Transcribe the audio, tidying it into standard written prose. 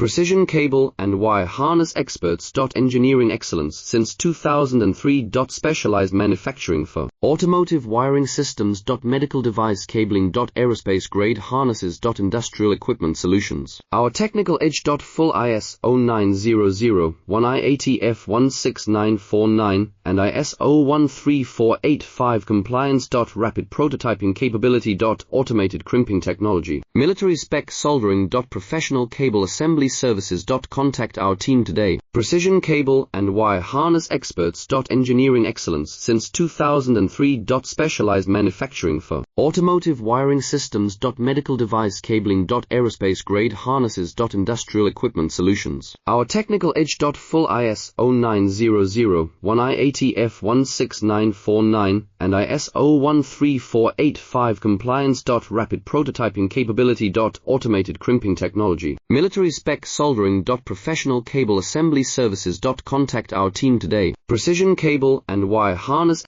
Precision cable and wire harness experts. Engineering excellence since 2003. Specialized manufacturing for automotive wiring systems. Medical device cabling. Aerospace grade harnesses. Industrial equipment solutions. Our technical edge. Full ISO 9001 IATF 16949 and ISO 13485 compliance. Rapid prototyping capability. Automated crimping technology. Military spec soldering. Professional cable assembly services. Contact our team today. Precision cable and wire harness experts. Engineering excellence since 2003. Specialized manufacturing for automotive wiring systems. Medical device cabling. Aerospace grade harnesses. Industrial equipment solutions. Our technical edge. Full ISO 9001 IATF 16949 and ISO 13485 compliance. Rapid prototyping capability. Automated crimping technology. Military spec soldering. Professional cable assembly services. Contact our team today. Precision cable and wire harness